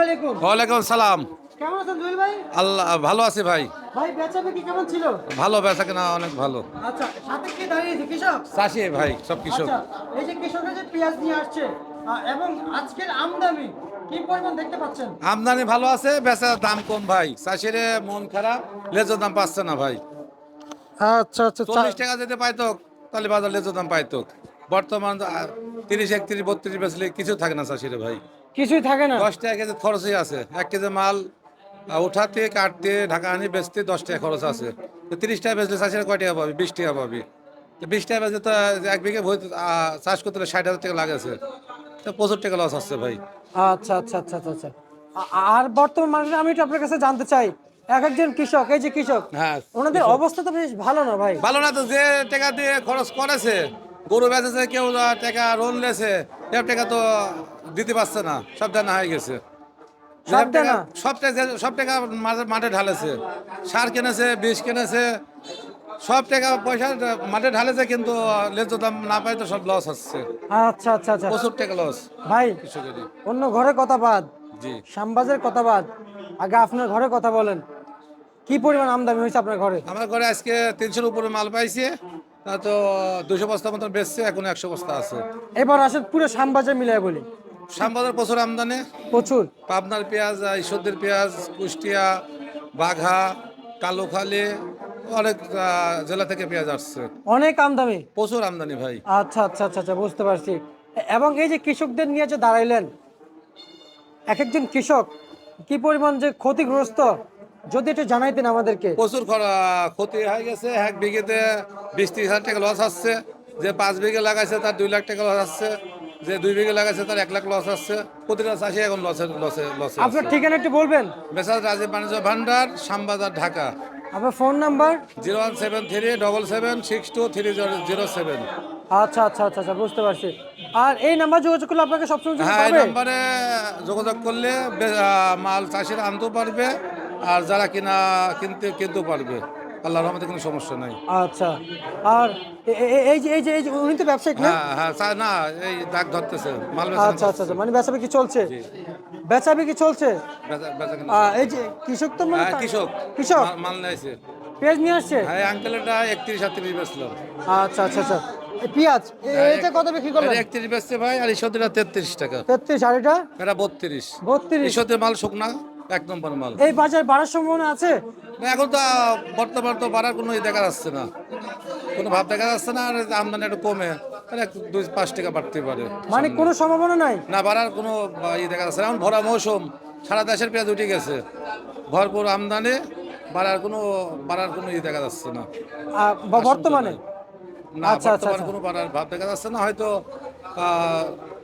আলাইকুম। ওয়ালাইকুম সালাম। কেমন আছেন জুয়েল ভাই? আল্লাহ ভালো আছে ভাই। ভাই বেচাবেচি কেমন ছিল? ভালো বেচা কেনা অনেক ভালো। আচ্ছা, সাথে কে দাঁড়িয়েছে? কৃষক? চাষি ভাই, সব কৃষক। আচ্ছা, এই যে কৃষকরা যে পেঁয়াজ নিয়ে আসছে এবং আজকের আমদানি কি পরিমাণ দেখতে পাচ্ছেন? আমদানি ভালো আছে, বেচার দাম কম ভাই। চাষির মন খারাপ, লেজের দাম পাচ্ছে না ভাই। আচ্ছা আচ্ছা 40 টাকা যদি পাইতো তাহলে বাজার লেজের দাম পাইতো। বর্তমান 30, 31, 32 বেচলে কিছু থাকে না চাষিরে ভাই। কিছুই থাকে না। 10 টাকা কেজি খরচই আছে। 1 কেজি মাল উঠাতে কাটতে ঢাকা আনি বেচতে 10 টাকা খরচ আছে। তো 30 টাকা বেচলে চাষিরা কয় টাকা পাবি? 20 টাকা পাবি। তো 20 টাকা বেচলে তো 1 বিঘে ভুঁই চাষ করতে হলে 60,000 টাকা লাগেছে। তো প্রচুর টাকা লস আসছে ভাই। আচ্ছা আচ্ছা আচ্ছা আচ্ছা আচ্ছা। আর বর্তমান মার্কেটে আমি একটু আপনার কাছে জানতে চাই, এক একজন কৃষক, এই যে কৃষক, হ্যাঁ, ওনাদের অবস্থা তো বেশ ভালো না ভাই? ভালো না তো। যে টাকা দিয়ে খরচ করেছে, গরু বেচেছে, কেউ টাকা লোন লেছে, সব টাকা তো দিতে পারছে না, সব দেনা হয়ে গেছে। সব দেনা? সব টাকা মাঠে ঢালেছে, সার কিনেছে, বীজ কিনেছে, সব টাকা পয়সা মাঠে ঢালেছে, কিন্তু ন্যায্য দাম না পাই তো সব লস হচ্ছে। আচ্ছা আচ্ছা আচ্ছা। প্রচুর টাকা লস ভাই কৃষকেরই। অন্য ঘরে কথা বাদ, জি, শ্যামবাজের কথা বাদ, আগে আপনার ঘরে কথা বলেন। কি পরিমাণ আমদানি হয়েছে আপনার ঘরে? আমার ঘরে আজকে 300-র উপরে মাল পাইছে। তা তো 200 বস্তা মতন বেচছে, এখন 100 বস্তা আছে। এবার আসেন পুরো শ্যামবাজার মিলিয়ে বলি। শ্যামবাজার প্রচুর আমদানি। প্রচুর। পাবনার পেঁয়াজ, ঈশ্বরদীর পেঁয়াজ, কুষ্টিয়া, বাঘা, কালুখালী, অনেক জেলা থেকে পেঁয়াজ আসছে। অনেক আমদানি। প্রচুর আমদানি ভাই। আচ্ছা আচ্ছা আচ্ছা আচ্ছা, বুঝতে পারছি। এবং এই যে কৃষকদের নিয়ে যে দাঁড়াইলেন, এক একজন কৃষক কি পরিমাণ যে ক্ষতিগ্রস্ত, যদি একটু জানাইতেন আমাদেরকে। প্রচুর ক্ষতি হয়ে গেছে। 1 বিঘেতে 20-30 হাজার টাকা লস আসছে। যে 5 বিঘে লাগাইছে তার 2 লাখ টাকা লস আসছে। যে 2 বিঘে লাগাইছে তার 1 লাখ লস আসছে। প্রতিটা চাষি এখন লসে লসে লসে আপনার আছে। ঠিকানা একটু বলবেন? মেসাজ রাজীব বাণিজ্য ভান্ডার, শ্যামবাজার, ঢাকা। আপনার ফোন নাম্বার? 01737723007। আচ্ছা আচ্ছা আচ্ছা আচ্ছা, বুঝতে পারছি। আর এই নাম্বার যোগাযোগ করলে আপনাকে সবসময় যোগাযোগ হ্যাঁ, এই পাবে? নাম্বারে যোগাযোগ করলে মাল চাষিরা আনতেও পারবে, আর যারা কিনতেও পারবে। আল্লাহর রহমতে কোনো সমস্যা নাই। আচ্ছা। আর এই যে উনি তো ব্যবসায়িক না? হ্যাঁ হ্যাঁ, না, এই দাগ ধরতেছে, মাল বেচা আচ্ছা আচ্ছা আচ্ছা, মানে বেচাবেচি চলছে? জি, বেচাবেচি চলছে। বেচা কেনা এই যে কৃষক তো মানে হ্যাঁ, কৃষক কৃষক মাল নিয়েছে। পেঁয়াজ নিয়ে আসছে। হ্যাঁ, আঙ্কেলটা 31-38 বেচলাম। আচ্ছা আচ্ছা আচ্ছা। এই পেঁয়াজ এটা কত বিক্রি করলেন? 31 বেচছে ভাই, আর ঈশ্বরদীটা 33 টাকা। 33। আর এটা? এটা 32। 32। ঈশ্বরদীর মাল শুকনা, 1 নম্বর মাল। এই বাজার বাড়ার সম্ভাবনা আছে? না, এখন তো বর্তমান তো বাড়ার কোনো দেখা যাচ্ছে না, কোনো ভাব দেখা যাচ্ছে না। আর আমদানি একটু কমে, তাহলে 2-5 টাকা বাড়তে পারে মানে সামনে। কোনো সম্ভাবনা নাই? না, বাড়ার কোনো দেখা যাচ্ছে না। এখন ভরা মৌসুম, সারা দেশের পেঁয়াজ উঠে গেছে, ভরপুর আমদানি। বাড়ার কোনো দেখা যাচ্ছে না বর্তমানে? নাই। না, আচ্ছা আচ্ছা বর্তমানে আচ্ছা। কোনো বাড়ার ভাব দেখা যাচ্ছে না। হয়তো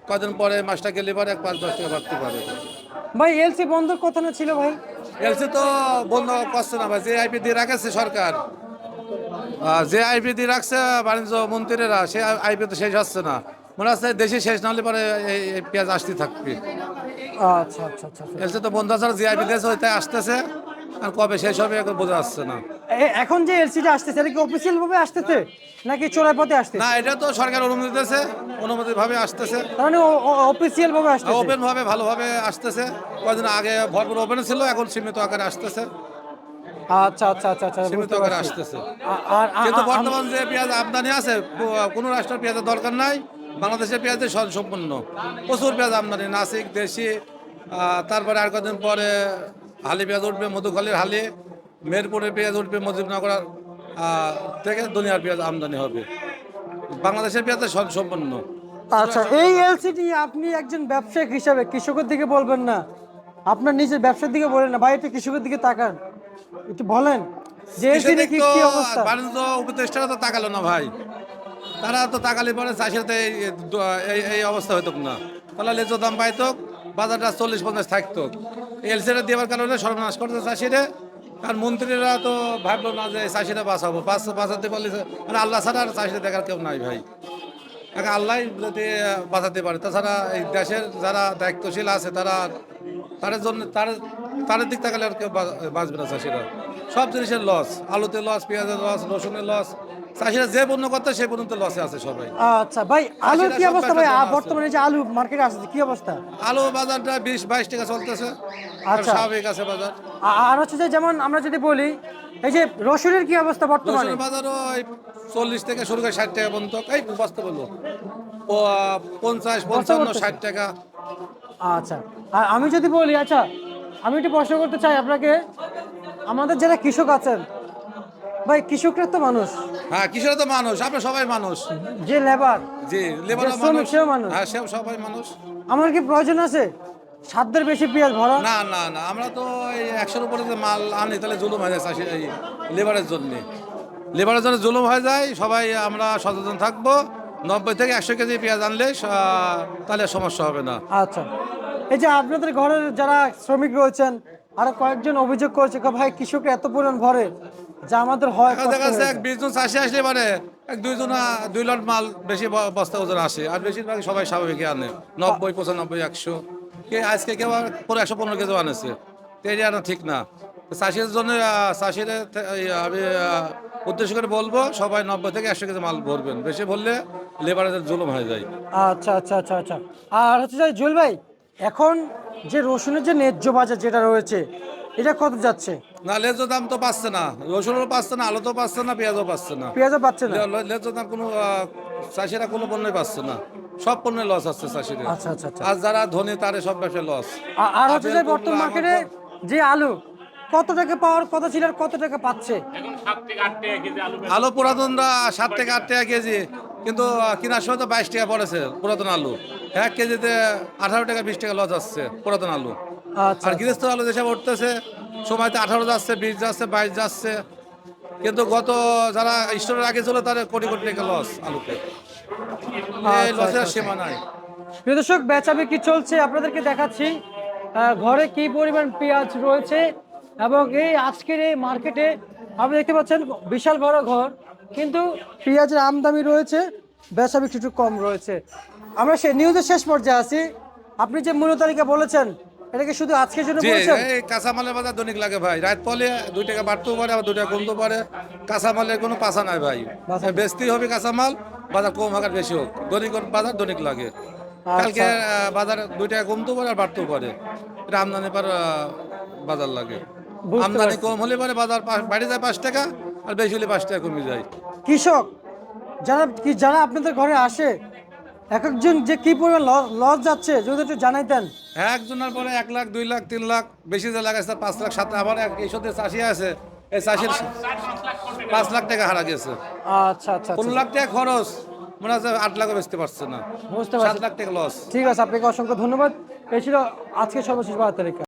কয়দিন পরে মাসটা গেলে পরে 5-10 টাকা বাড়তে পারে। ভাই এলসি বন্ধর কথা না ছিল ভাই? এলসি তো বন্ধ করছে না ভাই, যে আইপি দিয়ে রাখেছে সরকার, যে আইপি দিয়ে রাখছে বাণিজ্য মন্ত্রীরা, সে আইপি তো শেষ হচ্ছে না। মনে হচ্ছে দেশে শেষ না হলে পরে এই পেঁয়াজ আসতে থাকবে। আচ্ছা আচ্ছা আচ্ছা আচ্ছা। এলসি তো বন্ধ আছে, যে আইপি দিয়েছে ওইটাই আসতেছে, আর কবে শেষ হবে এখন বোঝা যাচ্ছে না। এখন যে এলসিটা আসতেছে, এটা কি অফিসিয়াল ভাবে আসতেছে নাকি চোরাই পথে না, আসতেছে? এটা তো সরকার অনুমতি দিয়েছে, অনুমতি ভাবে আসতেছে, তার মানে অফিসিয়াল ভাবে আসতেছে? ওপেন ভাবে ভালোভাবে আসতেছে। কদিন আগে ভরপুর ওপেন ছিল, এখন সীমিত আকারে আসতেছে, আচ্ছা আচ্ছা আচ্ছা আচ্ছা, সীমিত বুঝতে আকারে পারছি। আসতেছে। আর কিন্তু বর্তমান যে পেঁয়াজ আমদানি আছে, কোনো রাষ্ট্রের পেঁয়াজের দরকার নাই। বাংলাদেশের পেঁয়াজের সম্পূর্ণ প্রচুর পেঁয়াজ আমদানি, নাসিক, দেশি, তারপরে আর কদিন পরে হালি পেঁয়াজ উঠবে, মধুখালীর হালি, মেহেরপুরের পেঁয়াজ উঠবে, মুজিবনগর থেকে দুনিয়ার পেঁয়াজ আমদানি হবে। বাংলাদেশের পেঁয়াজের সম্পূর্ণ। আচ্ছা, এই এলসিটি আপনি একজন ব্যবসায়িক হিসাবে কৃষকের দিকে বলবেন না, আপনার নিজের ব্যবসার দিকে বলেন না ভাই, একটু কৃষকের দিকে তাকান, একটু বলেন যে এলসি কৃষকের কি তো কি অবস্থা। বাণিজ্য উপদেষ্টারা তো তাকালো না ভাই। তারা তো তাকালে পরে চাষির তো এই অবস্থা হইতো না। তাহলে লেজো দাম পাইতো, বাজারটা 40-50 থাকতো। এলসিটা দেওয়ার কারণে সর্বনাশ করতে চাষিরে। আর মন্ত্রীরা তো ভাবলো না যে চাষিরা বাঁচাবো, বাঁচাতে পারলে মানে আল্লাহ ছাড়া আর চাষিরা দেখার কেউ নাই ভাই। আল্লাহ যদি বাঁচাতে পারে, তাছাড়া এই দেশের যারা দায়িত্বশীল আছে তারা, তাদের জন্য তাদের দিক তাকালে আর কেউ বাঁচবে না চাষিরা। সব জিনিসের লস, আলুতে লস, পেঁয়াজের লস, রসুনের লস, চাষিরা যে পণ্য করতে সেই পর্যন্ত লসে আছে সবাই। আচ্ছা ভাই, আলুর চাষিরা কি সব অবস্থা ভাই? ব্যবসা জানা আছে। বর্তমানে যে আলু মার্কেটে আসছে কি অবস্থা? আলু বাজারটা 20-22 টাকা চলতেছে, আচ্ছা। স্বাভাবিক আছে বাজার। আর হচ্ছে যে যেমন আমরা যদি বলি এই যে রসুনের কি অবস্থা বর্তমানে? রসুনের বাজারও ওই 40 থেকে শুরু করে 60 টাকা পর্যন্ত, এই বস্তা বললো 50, 55, 60 টাকা। আচ্ছা, আর আমি যদি বলি, আচ্ছা আমি একটু প্রশ্ন করতে চাই আপনাকে, আমাদের যারা কৃষক আছেন ভাই, কৃষকরা তো মানুষ, হ্যাঁ, কৃষকরা তো মানুষ, আমরা সবাই মানুষ। যে লেবার, জি, লেবার যে শ্রমিক, মানুষ, সেও মানুষ। হ্যাঁ সেও সবাই মানুষ। আমার কি প্রয়োজন আছে সাধ্যের বেশি পেঁয়াজ ভরা? না না না, আমরা তো এই 100-র উপরে যে মাল আনি তাহলে জুলুম হয়ে যায় চাষি, এই লেবারের জন্য, লেবারের জন্য জুলুম হয়ে যায়। সবাই আমরা সচেতন থাকবো, 90 থেকে 100 কেজি পেঁয়াজ আনলে তাহলে সমস্যা হবে না। আচ্ছা, এই যে আপনাদের ঘরের যারা শ্রমিক রয়েছেন, আরো কয়েকজন অভিযোগ করেছে ভাই কৃষকরা এত পরিমাণ ভরে যা আমাদের হয় কষ্ট দেখা যাচ্ছে হয়ে এক যায়। 20 জন চাষি আসলে পারে এক 2 লট মাল বেশি বস্তা ওজন আসে, আর বেশিরভাগ সবাই স্বাভাবিক আনে 90, 95, 100। আজকে কেউ পুরো 115 কেজি আনেছে, তো এটা আনা ঠিক না। চাষির জন্য চাষিরা আমি উদ্দেশ্য করে বলবো সবাই 90 থেকে 100 কেজি মাল ভরবেন, বেশি ভরলে লেবারের জুলুম হয়ে যায়। আচ্ছা আচ্ছা আচ্ছা আচ্ছা। আর হচ্ছে যে জুয়েল ভাই, এখন যে রসুনের যে ন্যায্য বাজার যেটা রয়েছে এটা কত যাচ্ছে? না, লেজো দাম তো পাচ্ছে না, রসুনও পাচ্ছে না, আলু তো পাচ্ছে না, পেঁয়াজও পাচ্ছে না। পেঁয়াজও পাচ্ছে না? লেজো দাম কোনো চাষিরা কোনো পণ্যই পাচ্ছে না, সব পণ্যে লস আছে চাষিদের। আচ্ছা আচ্ছা আচ্ছা। আর যারা ধনী তারে সব ব্যবসায় লস। আর হচ্ছে যে আপেল, বর্তমান কমলা, মার্কেটে যে আলু কত টাকা পাওয়ার কথা ছিল আর কত টাকা পাচ্ছে? আলু পুরাতনরা 7 থেকে 8 টাকা কেজি, কিন্তু কেনার সময় তো 22 টাকা পড়েছে পুরাতন আলু। 1 কেজিতে 18 টাকা 20 টাকা লস আসছে পুরাতন আলু। আচ্ছা আর গৃহস্থ আলু যেসব উঠতেছে সময়তে 18 যাচ্ছে, 20 যাচ্ছে, 22 যাচ্ছে, কিন্তু গত যারা স্টোরের আগে ছিল তার কোটি কোটি টাকা লস আলুতে। এই আচ্ছা, লসের আচ্ছা। সীমা নাই। প্রিয় দর্শক, বেচা বিক্রি চলছে, আপনাদেরকে দেখাচ্ছি ঘরে কি পরিমাণ পেঁয়াজ রয়েছে। এবং এই আজকের এই মার্কেটে আপনি দেখতে পাচ্ছেন বিশাল বড় ঘর, কিন্তু পেঁয়াজের আমদানি রয়েছে, বেচা বিক্রি একটু কম রয়েছে। আমরা সে নিউজের শেষ পর্যায়ে আছি। আপনি যে মূল্য তালিকা বলেছেন এটা কি শুধু আজকের জন্য জি, বলেছেন? এই কাঁচামালের বাজার দৈনিক লাগে ভাই, রাত পলে 2 টাকা বাড়তেও পারে, আবার 2 টাকা কমতেও পারে। কাঁচামালের কোনো পাশা নাই ভাই, বাছা নাই। বেচতেই হবে কাঁচামাল, বাজার কম হোক আর বেশি হোক, দৈনিক বাজার দৈনিক লাগে। কালকে বাজার 2 টাকা কমতেও পারে আর বাড়তেও পারে, এটা আমদানি পর বাজার লাগে। বুঝতে আমদানি পারছি। কম হলে পরে বাজার বাড়ি যায় 5 টাকা, আর বেশি হলে 5 টাকা কমে যায়। কৃষক যারা আপনাদের ঘরে আসে, এক একজন যে কি পরিমাণ লস যাচ্ছে যদি একটু জানাইতেন। একজনের পরে 1 লাখ, 2 লাখ, 3 লাখ, বেশি যে লাগাইছে 5 লাখ, 7 লাখ। আবার এই সাথে চাষি আছে, এই চাষির 5 লাখ টাকা হারা গেছে। আচ্ছা আচ্ছা 15 আচ্ছা, লাখ টাকা খরচ, মনে হচ্ছে 8 লাখও বেচতে পারছে না, বুঝতে 7 পারছি। লাখ টাকা লস। ঠিক আছে, আপনাকে অসংখ্য ধন্যবাদ। এই ছিল আজকে সর্বশেষ 12 তারিখ।